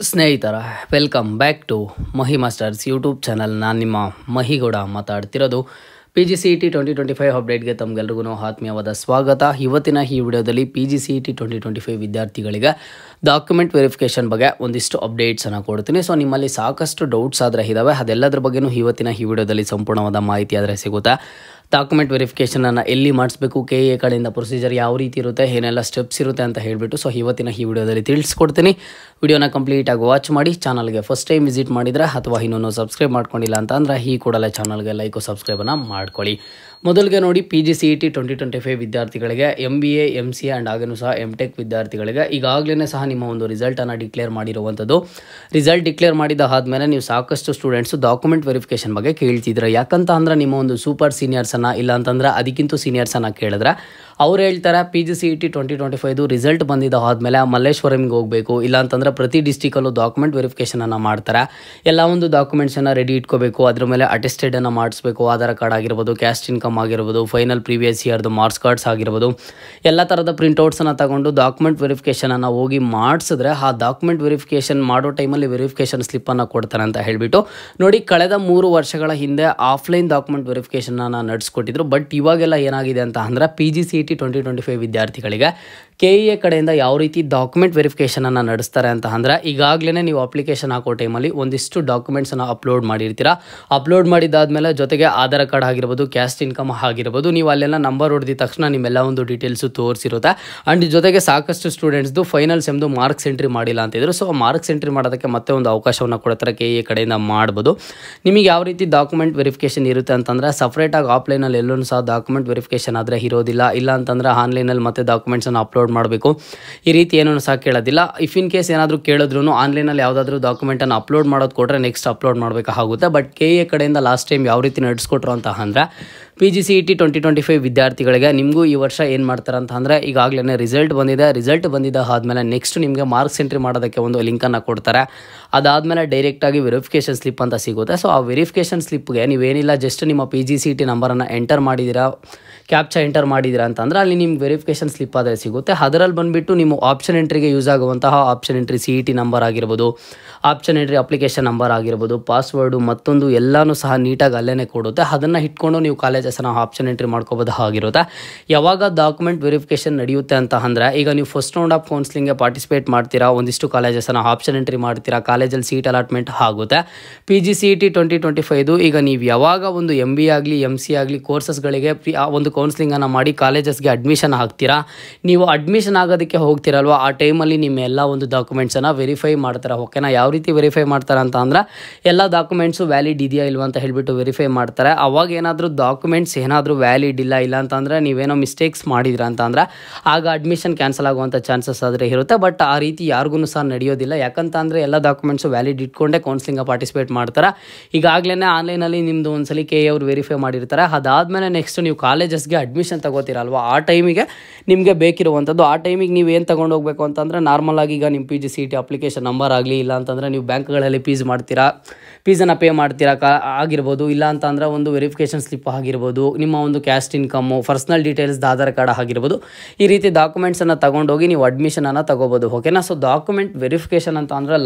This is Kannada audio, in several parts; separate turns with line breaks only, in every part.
ಸ್ನೇಹಿತರ welcome back to Mahi masters YouTube channel. ನಾನು ನಿಮ್ಮ ಮಹಿಗೌಡ ಮಾತಾಡ್ತಿರೋದು. PGCET 2025 ಅಪ್ಡೇಟ್ಗೆ ತಮಗೆಲ್ರಿಗೂ ಆತ್ಮೀಯವಾದ ಸ್ವಾಗತ. ಇವತ್ತಿನ ಈ ವಿಡಿಯೋದಲ್ಲಿ PGCET 2025 ವಿದ್ಯಾರ್ಥಿಗಳಿಗೆ ಡಾಕ್ಯುಮೆಂಟ್ ವೆರಿಫಿಕೇಷನ್ ಬಗ್ಗೆ ಒಂದಿಷ್ಟು ಅಪ್ಡೇಟ್ಸನ್ನು ಕೊಡ್ತೀನಿ. ಸೊ ನಿಮ್ಮಲ್ಲಿ ಸಾಕಷ್ಟು ಡೌಟ್ಸ್ ಆದರೆ ಇದ್ದಾವೆ, ಅದೆಲ್ಲದ್ರ ಬಗ್ಗೆಯೂ ಇವತ್ತಿನ ಈ ವಿಡಿಯೋದಲ್ಲಿ ಸಂಪೂರ್ಣವಾದ ಮಾಹಿತಿ ಆದರೆ ಸಿಗುತ್ತೆ. ಡಾಕ್ಯುಮೆಂಟ್ ವೆರಿಫಿಕೇಷನನ್ನು ಎಲ್ಲಿ ಮಾಡಿಸ್ಬೇಕು, KA ಕಡೆಯಿಂದ ಪ್ರೊಸೀಜರ್ ಯಾವ ರೀತಿ ಇರುತ್ತೆ, ಏನೆಲ್ಲ ಸ್ಟೆಪ್ಸ್ ಇರುತ್ತೆ ಅಂತ ಹೇಳಿಬಿಟ್ಟು ಸೊ ಇವತ್ತಿನ ಈ ವಿಡಿಯೋದಲ್ಲಿ ತಿಳಿಸ್ಕೊಡ್ತೀನಿ. ವಿಡಿಯೋನ ಕಂಪ್ಲೀಟಾಗಿ ವಾಚ್ ಮಾಡಿ. ಚಾನಲ್ಗೆ ಫಸ್ಟ್ ಟೈಮ್ ವಿಸಿಟ್ ಮಾಡಿದರೆ ಅಥವಾ ಇನ್ನೂ ಸಬ್ಸ್ಕ್ರೈಬ್ ಮಾಡ್ಕೊಂಡಿಲ್ಲ ಅಂತ ಅಂದರೆ ಈ ಕೂಡಲೇ ಚಾನಲ್ಗೆ ಲೈಕು ಸಬ್ಸ್ಕ್ರೈಬನ್ನು ಮಾಡ್ಕೊಳ್ಳಿ. ಮೊದಲಿಗೆ ನೋಡಿ, PGCET 2025 ವಿದ್ಯಾರ್ಥಿಗಳಿಗೆ MBA MCA ಆ್ಯಂಡ್ ಹಾಗೇನೂ ಸಹ MTech ವಿದ್ಯಾರ್ಥಿಗಳಿಗೆ ಈಗಾಗಲೇ ಸಹ ನಿಮ್ಮ ಒಂದು ರಿಸಲ್ಟನ್ನು ಡಿಕ್ಲೇರ್ ಮಾಡಿರುವಂಥದ್ದು. ರಿಸಲ್ಟ್ ಡಿಕ್ಲೇರ್ ಮಾಡಿದ ಆದಮೇಲೆ ನೀವು ಸಾಕಷ್ಟು ಸ್ಟೂಡೆಂಟ್ಸು ಡಾಕ್ಯುಮೆಂಟ್ ವೆರಿಫಿಕೇಷನ್ ಬಗ್ಗೆ ಕೇಳ್ತಿದ್ರೆ. ಯಾಕಂತ ಅಂದರೆ ನಿಮ್ಮ ಒಂದು ಸೂಪರ್ ಸೀನಿಯರ್ಸನ್ನು ಇಲ್ಲ ಅಂತಂದರೆ ಅದಕ್ಕಿಂತ ಸೀನಿಯರ್ಸನ್ನು ಕೇಳಿದ್ರೆ ಅವ್ರು ಹೇಳ್ತಾರೆ PGCET 2025 ರಿಸಲ್ಟ್ ಬಂದಿದ್ದ ಆದಮೇಲೆ ಮಲ್ಲೇಶ್ವರಂಗೆ ಹೋಗಬೇಕು, ಇಲ್ಲ ಅಂತಂದರೆ ಪ್ರತಿ ಡಿಸ್ಟಿಕಲ್ಲೂ ಡಾಕ್ಯುಮೆಂಟ್ ವೆರಿಫಿಕೇಷನನ್ನು ಮಾಡ್ತಾರೆ. ಎಲ್ಲ ಒಂದು ಡಾಕ್ಯುಮೆಂಟ್ಸನ್ನು ರೆಡಿ ಇಟ್ಕೋಬೇಕು, ಅದ್ರ ಮೇಲೆ ಅಟೆಸ್ಟೆಡನ್ನು ಮಾಡಿಸ್ಬೇಕು, ಆಧಾರ್ ಕಾರ್ಡ್ ಆಗಿರ್ಬೋದು, ಕ್ಯಾಸ್ಟ್ ಇನ್ಕಮ್ ಆಗಿರ್ಬೋದು, ಫೈನಲ್ ಪ್ರೀವಿಯಸ್ ಇಯರ್ದು ಮಾರ್ಕ್ಸ್ ಕಾರ್ಡ್ಸ್ ಆಗಿರ್ಬೋದು, ಎಲ್ಲ ಥರದ ಪ್ರಿಂಟ್ಔಟ್ಸನ್ನು ತಗೊಂಡು ಡಾಕ್ಯುಮೆಂಟ್ ವೆರಿಫಿಕೇಷನನ್ನು ಹೋಗಿ ಮಾಡಿಸಿದ್ರೆ ಆ ಡಾಕ್ಯುಮೆಂಟ್ ವೆರಿಫಿಕೇಷನ್ ಮಾಡೋ ಟೈಮಲ್ಲಿ ವೆರಿಫಿಕೇಷನ್ ಸ್ಲಿಪ್ಪನ್ನು ಕೊಡ್ತಾರೆ ಅಂತ ಹೇಳಿಬಿಟ್ಟು ನೋಡಿ. ಕಳೆದ 3 ವರ್ಷಗಳ ಹಿಂದೆ ಆಫ್ಲೈನ್ ಡಾಕ್ಯುಮೆಂಟ್ ವೆರಿಫಿಕೇಷನನ್ನು ನಡೆಸ್ಕೊಟ್ಟಿದ್ರು. ಬಟ್ ಇವಾಗೆಲ್ಲ ಏನಾಗಿದೆ ಅಂತ ಅಂದರೆ PGCET 2025 ವಿದ್ಯಾರ್ಥಿಗಳಿಗೆ KA ಕಡೆಯಿಂದ ಯಾವ ರೀತಿ ಡಾಕ್ಯುಮೆಂಟ್ ವೆರಿಫಿಕೇಷನನ್ನು ನಡೆಸ್ತಾರೆ ಅಂತ ಅಂದರೆ, ಈಗಾಗಲೇ ನೀವು ಅಪ್ಲಿಕೇಶನ್ ಹಾಕೋ ಟೈಮಲ್ಲಿ ಒಂದಿಷ್ಟು ಡಾಕ್ಯುಮೆಂಟ್ಸನ್ನು ಅಪ್ಲೋಡ್ ಮಾಡಿರ್ತೀರಾ. ಅಪ್ಲೋಡ್ ಮಾಡಿದಾದ್ಮೇಲೆ ಜೊತೆಗೆ ಆಧಾರ್ ಕಾರ್ಡ್ ಆಗಿರ್ಬೋದು, ಕ್ಯಾಸ್ಟ್ ಇನ್ಕಮ್ ಆಗಿರ್ಬೋದು, ನೀವು ಅಲ್ಲೆಲ್ಲ ನಂಬರ್ ಹೊಡೆದ ತಕ್ಷಣ ನಿಮ್ಮೆಲ್ಲ ಒಂದು ಡೀಟೇಲ್ಸು ತೋರಿಸಿರುತ್ತೆ. ಆ್ಯಂಡ್ ಜೊತೆಗೆ ಸಾಕಷ್ಟು ಸ್ಟೂಡೆಂಟ್ಸ್ದು ಫೈನಲ್ ಸೆಮ್ದು ಮಾರ್ಕ್ಸ್ ಎಂಟ್ರಿ ಮಾಡಿಲ್ಲ ಅಂತಿದ್ರು. ಸೊ ಮಾರ್ಕ್ಸ್ ಎಂಟ್ರಿ ಮಾಡೋದಕ್ಕೆ ಮತ್ತೆ ಒಂದು ಅವಕಾಶವನ್ನು ಕೊಡ್ತಾರೆ, KA ಕಡೆಯಿಂದ ಮಾಡ್ಬೋದು. ನಿಮಗೆ ಯಾವ ರೀತಿ ಡಾಕ್ಯುಮೆಂಟ್ ವೆರಿಫಿಕೇಷನ್ ಇರುತ್ತೆ ಅಂತಂದರೆ, ಸಪ್ರೇಟಾಗಿ ಆಫ್ಲೈನಲ್ಲಿ ಎಲ್ಲೂ ಸಹ ಡಾಕ್ಯುಮೆಂಟ್ ವೆರಿಫಿಕೇಷನ್ ಆದರೆ ಇರೋದಿಲ್ಲ. ಇಲ್ಲ ಅಂತಂದರೆ ಆನ್ಲೈನಲ್ಲಿ ಮತ್ತೆ ಡಾಕ್ಯುಮೆಂಟ್ಸನ್ನು ಅಪ್ಲೋಡ್ ಮಾಡಬೇಕು, ಈ ರೀತಿ ಏನೂ ಸಹ ಕೇಳೋದಿಲ್ಲ. ಇಫ್ ಇನ್ ಕೇಸ್ ಏನಾದರೂ ಕೇಳಿದ್ರು ಆನ್ಲೈನಲ್ಲಿ ಯಾವುದಾದ್ರೂ ಡಾಕ್ಯುಮೆಂಟನ್ನು ಅಪ್ಲೋಡ್ ಮಾಡೋದು ಕೊಟ್ಟರೆ ನೆಕ್ಸ್ಟ್ ಅಪ್ಲೋಡ್ ಮಾಡಬೇಕಾಗುತ್ತೆ. ಬಟ್ KA ಕಡೆಯಿಂದ ಲಾಸ್ಟ್ ಟೈಮ್ ಯಾವ ರೀತಿ ನಡೆಸ್ಕೊಟ್ರು ಅಂತ ಅಂದರೆ, PGCET 2025 ವಿದ್ಯಾರ್ಥಿಗಳಿಗೆ ನಿಮಗೂ ಈ ವರ್ಷ ಏನು ಮಾಡ್ತಾರೆ ಅಂತ ಅಂದರೆ, ಈಗಾಗಲೇ ರಿಸಲ್ಟ್ ಬಂದಿದೆ. ರಿಸಲ್ಟ್ ಬಂದಿದ್ದ ಆದಮೇಲೆ ನೆಕ್ಸ್ಟ್ ನಿಮಗೆ ಮಾರ್ಕ್ಸ್ ಎಂಟ್ರಿ ಮಾಡೋದಕ್ಕೆ ಒಂದು ಲಿಂಕನ್ನು ಕೊಡ್ತಾರೆ. ಅದಾದಮೇಲೆ ಡೈರೆಕ್ಟಾಗಿ ವೆರಿಫಿಕೇಷನ್ ಸ್ಲಿಪ್ ಅಂತ ಸಿಗುತ್ತೆ. ಸೊ ಆ ವೆರಿಫಿಕೇಷನ್ ಸ್ಲಿಪ್ಗೆ ನೀವೇನಿಲ್ಲ, ಜಸ್ಟ್ ನಿಮ್ಮ PGCET ನಂಬರನ್ನು ಎಂಟರ್ ಮಾಡಿದ್ದೀರಾ, ಕ್ಯಾಪ್ಚಾ ಎಂಟರ್ ಮಾಡಿದ್ದೀರಾ ಅಂತಂದರೆ ಅಲ್ಲಿ ನಿಮ್ಗೆ ವೆರಿಫಿಕೇಷನ್ ಸ್ಲಿಪ್ ಆದರೆ ಸಿಗುತ್ತೆ. ಅದರಲ್ಲಿ ಬಂದುಬಿಟ್ಟು ನಿಮ್ಮ ಆಪ್ಷನ್ ಎಂಟ್ರಿಗೆ ಯೂಸ್ ಆಗುವಂತಹ ಆಪ್ಷನ್ ಎಂಟ್ರಿ CET ನಂಬರ್ ಆಗಿರ್ಬೋದು, ಆಪ್ಷನ್ ಎಂಟ್ರಿ ಅಪ್ಲಿಕೇಶನ್ ನಂಬರ್ ಆಗಿರ್ಬೋದು, ಪಾಸ್ವರ್ಡು ಮತ್ತೊಂದು ಎಲ್ಲನೂ ಸಹ ನೀಟಾಗಿ ಅಲ್ಲೇ ಕೊಡುತ್ತೆ. ಅದನ್ನು ಇಟ್ಕೊಂಡು ನೀವು ಕಾಲೇಜಸ್ಸನ್ನು ಆಪ್ಷನ್ ಎಂಟ್ರಿ ಮಾಡ್ಕೋಬೋದು ಆಗಿರುತ್ತೆ. ಯಾವಾಗ ಡಾಕ್ಯುಮೆಂಟ್ ವೆರಿಫಿಕೇಷನ್ ನಡೆಯುತ್ತೆ ಅಂತ ಅಂದರೆ, ಈಗ ನೀವು ಫಸ್ಟ್ ರೌಂಡ್ ಆಫ್ ಕೌನ್ಸಿಲಿಂಗ್ಗೆ ಪಾರ್ಟಿಸಿಪೇಟ್ ಮಾಡ್ತೀರಾ, ಒಂದಿಷ್ಟು ಕಾಲೇಜಸ್ಸನ್ನು ಆಪ್ಷನ್ ಎಂಟ್ರಿ ಮಾಡ್ತೀರಾ, ಕಾಲೇಜಲ್ಲಿ ಸೀಟ್ ಅಲಾಟ್ಮೆಂಟ್ ಆಗುತ್ತೆ. PGCET 2025 ಈಗ ನೀವು ಯಾವಾಗ ಒಂದು MBA ಆಗಲಿ MCA ಆಗಲಿ ಕೋರ್ಸಸ್ಗಳಿಗೆ ಒಂದು ಕೌನ್ಸಿಲಿಂಗನ್ನು ಮಾಡಿ ಕಾಲೇಜಸ್ಗೆ ಅಡ್ಮಿಷನ್ ಆಗ್ತೀರಾ, ನೀವು ಅಡ್ಮಿಷನ್ ಆಗೋದಕ್ಕೆ ಹೋಗ್ತಿರಲ್ವ, ಆ ಟೈಮಲ್ಲಿ ನಿಮ್ಮ ಎಲ್ಲ ಒಂದು ಡಾಕ್ಯುಮೆಂಟ್ಸನ್ನು ವೆರಿಫೈ ಮಾಡ್ತಾರೆ. ಓಕೆನಾ? ಯಾವ ರೀತಿ ವೆರಿಫೈ ಮಾಡ್ತಾರೆ ಅಂತ ಅಂದರೆ, ಎಲ್ಲ ಡಾಕ್ಯುಮೆಂಟ್ಸು ವ್ಯಾಲಿಡ್ ಇದೆಯಾ ಇಲ್ವಾ ಅಂತ ಹೇಳಿಬಿಟ್ಟು ವೆರಿಫೈ ಮಾಡ್ತಾರೆ. ಅವಾಗ ಏನಾದರೂ ಡಾಕ್ಯುಮೆಂಟ್ಸ್ ಏನಾದರೂ ವ್ಯಾಲಿಡ್ ಇಲ್ಲ ಅಂತಂದರೆ, ನೀವೇನೋ ಮಿಸ್ಟೇಕ್ಸ್ ಮಾಡಿದಿರ ಅಂತ ಅಂದರೆ ಆಗ ಅಡ್ಮಿಷನ್ ಕ್ಯಾನ್ಸಲ್ ಆಗುವಂಥ ಚಾನ್ಸಸ್ ಆದರೆ ಇರುತ್ತೆ. ಬಟ್ ಆ ರೀತಿ ಯಾರಿಗೂ ಸಹ ನಡೆಯೋದಿಲ್ಲ. ಯಾಕಂತ ಅಂದರೆ ಎಲ್ಲ ಡಾಕ್ಯುಮೆಂಟ್ಸು ವ್ಯಾಲಿಡ್ ಇಟ್ಕೊಂಡೇ ಕೌನ್ಸಿಲಿಂಗ್ ಪಾರ್ಟಿಸಿಪೇಟ್ ಮಾಡ್ತಾರೆ. ಈಗಾಗಲೇ ಆನ್ಲೈನಲ್ಲಿ ನಿಮ್ಮದು ಒಂದ್ಸಲಿ KA ಅವರು ವೆರಿಫೈ ಮಾಡಿರ್ತಾರೆ. ಅದಾದಮೇಲೆ ನೆಕ್ಸ್ಟ್ ನೀವು ಕಾಲೇಜಸ್ಗೆ ಅಡ್ಮಿಷನ್ ತಗೋತೀರಲ್ವ, ಆ ಟೈಮಿಗೆ ನಿಮಗೆ ಬೇಕಿರುವಂಥದ್ದು. ಆ ಟೈಮಿಗೆ ನೀವು ಏನು ತೊಗೊಂಡು ಹೋಗಬೇಕು ಅಂತಂದರೆ, ನಾರ್ಮಲಾಗಿ ಈಗ ನಿಮ್ಮ PGCET ಅಪ್ಲಿಕೇಶನ್ ನಂಬರ್ ಆಗಲಿ, ಇಲ್ಲ ಅಂತಂದರೆ ನೀವು ಬ್ಯಾಂಕ್ಗಳಲ್ಲಿ ಫೀಸನ್ನು ಪೇ ಮಾಡ್ತೀರಾ ಆಗಿರ್ಬೋದು, ಇಲ್ಲ ಅಂತಂದರೆ ಒಂದು ವೆರಿಫಿಕೇಷನ್ ಸ್ಲಿಪ್ ಆಗಿರ್ಬೋದು, ನಿಮ್ಮ ಒಂದು ಕ್ಯಾಸ್ಟ್ ಇನ್ಕಮ್ಮು, ಪರ್ಸ್ನಲ್ ಡೀಟೇಲ್ಸ್ದು ಆಧಾರ್ ಕಾರ್ಡ್ ಆಗಿರ್ಬೋದು, ಈ ರೀತಿ ಡಾಕ್ಯುಮೆಂಟ್ಸನ್ನು ತೊಗೊಂಡೋಗಿ ನೀವು ಅಡ್ಮಿಷನನ್ನು ತೊಗೋಬೋದು. ಓಕೆನಾ? ಸೊ ಡಾಕ್ಯುಮೆಂಟ್ ವೆರಿಫಿಕೇಷನ್ ಅಂತ ಅಂದರೆ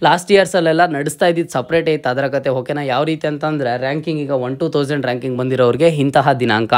ಲಾಸ್ಟ್ ಇಯರ್ಸಲ್ಲೆಲ್ಲ ನಡೆಸ್ತಾ ಇದ್ದಿದ್ದು ಸಪ್ರೇಟ್ ಐತೆ ಅದರ ಕತೆ. ಓಕೆನಾ? ಯಾವ ರೀತಿ ಅಂತಂದರೆ, ರ್ಯಾಂಕಿಂಗ್ ಈಗ 1-1000 ರ್ಯಾಂಕಿಂಗ್ ಬಂದಿರೋರಿಗೆ ಇಂತಹ ದಿನಾಂಕ,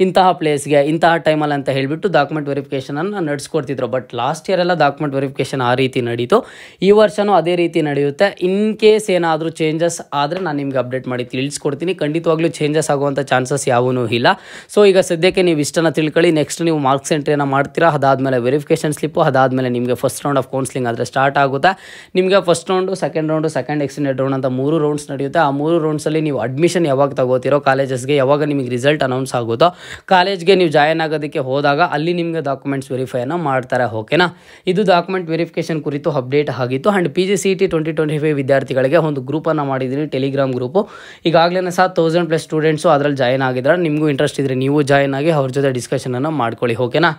ಇಂತಹ ಪ್ಲೇಸ್ಗೆ, ಇಂತಹ ಟೈಮಲ್ಲಿ ಅಂತ ಹೇಳಿಬಿಟ್ಟು ಡಾಕ್ಯುಮೆಂಟ್ ವೆರಿಫಿಕೇಷನನ್ನು ನಡೆಸ್ಕೊಡ್ತಿದ್ರು. ಬಟ್ ಲಾಸ್ಟ್ ಇಯರ್ ಎಲ್ಲ ಡಾಕ್ಯುಮೆಂಟ್ ವೆರಿಫಿಕೇಷನ್ ಆ ರೀತಿ ನಡೀತು. ಈ ವರ್ಷವೂ ಅದೇ ರೀತಿ ನಡೆಯುತ್ತೆ. ಇನ್ ಕೇಸ್ ಏನಾದರೂ ಚೇಂಜಸ್ ಆದರೆ ನಾನು ನಿಮಗೆ ಅಪ್ಡೇಟ್ ಮಾಡಿ ತಿಳಿಸ್ಕೊಡ್ತೀನಿ. ಖಂಡಿತವಾಗ್ಲೂ ಚೇಂಜಸ್ ಆಗುವಂಥ ಚಾನ್ಸಸ್ ಯಾವೂ ಇಲ್ಲ. ಸೊ ಈಗ ಸದ್ಯಕ್ಕೆ ನೀವು ಇಷ್ಟನ್ನು ತಿಳ್ಕೊಳ್ಳಿ. ನೆಕ್ಸ್ಟ್ ನೀವು ಮಾರ್ಕ್ಸ್ ಎಂಟ್ರಿಯನ್ನು ಮಾಡ್ತೀರಾ, ಅದಾದಮೇಲೆ ವೆರಿಫಿಕೇಷನ್ ಸ್ಲಿಪ್ಪು, ಅದಾದಮೇಲೆ ನಿಮಗೆ ಫಸ್ಟ್ ರೌಂಡ್ ಆಫ್ ಕೌನ್ಸಿಲಿಂಗ್ ಆದರೆ ಸ್ಟಾರ್ಟ್ ಆಗುತ್ತೆ. ನಿಮಗೆ first round, second round, second extended round ಅಂತ 3 ರೌಂಡ್ಸ್ ನಡೆಯುತ್ತೆ. ಆ 3 ರೌಂಡ್ಸಲ್ಲಿ ನೀವು ಅಡ್ಮಿಷನ್ ಯಾವಾಗ ತಗೋತೀರೋ ಕಾಲೇಜಸ್ಗೆ, ಯಾವಾಗ ನಿಮಗೆ ರಿಸಲ್ಟ್ ಅನೌನ್ಸ್ ಆಗುತ್ತೋ ಕಾಲೇಜ್ಗೆ ನೀವು ಜಾಯ್ನ್ ಆಗೋದಕ್ಕೆ ಹೋದಾಗ ಅಲ್ಲಿ ನಿಮಗೆ ಡಾಕ್ಯುಮೆಂಟ್ಸ್ ವೆರಿಫೈಯನ್ನು ಮಾಡ್ತಾರೆ. ಓಕೆನಾ? ಇದು ಡಾಕ್ಯುಮೆಂಟ್ ವೆರಿಫಿಕೇಷನ್ ಕುರಿತು ಅಪ್ಡೇಟ್ ಆಗಿತ್ತು. ಆ್ಯಂಡ್ PGCET 2025 ವಿದ್ಯಾರ್ಥಿಗಳಿಗೆ ಒಂದು ಗ್ರೂಪನ್ನು ಮಾಡಿದ್ದೀನಿ, ಟೆಲಿಗ್ರಾಮ್ ಗ್ರೂಪು. ಈಗಾಗಲೇ ಸಹ 1000+ ಸ್ಟೂಡೆಂಟ್ಸು ಅದರಲ್ಲಿ ಜಾಯ್ನ್ ಆಗಿದ್ದಾರೆ. ನಿಮಗೂ ಇಂಟ್ರೆಸ್ಟ್ ಇದ್ದರೆ ನೀವು ಜಾಯ್ನ್ ಆಗಿ ಅವ್ರ ಜೊತೆ ಡಿಸ್ಕಷನನ್ನು ಮಾಡ್ಕೊಳ್ಳಿ. ಓಕೆನಾ?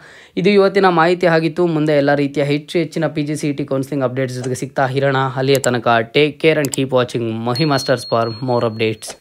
ಇದು ಇವತ್ತಿನ ಮಾಹಿತಿ ಆಗಿತ್ತು. ಮುಂದೆ ಎಲ್ಲ ರೀತಿಯ ಹೆಚ್ಚಿನ PGCET ಕೌನ್ಸಿಲಿಂಗ್ ಅಪ್ಡೇಟ್ಸ್ ಜೊತೆಗೆ ಸಿಗ್ತಾ ಇರೋಣ. ಅಲ್ಲಿಯ ತನಕ take care and keep watching Mahi masters for more updates.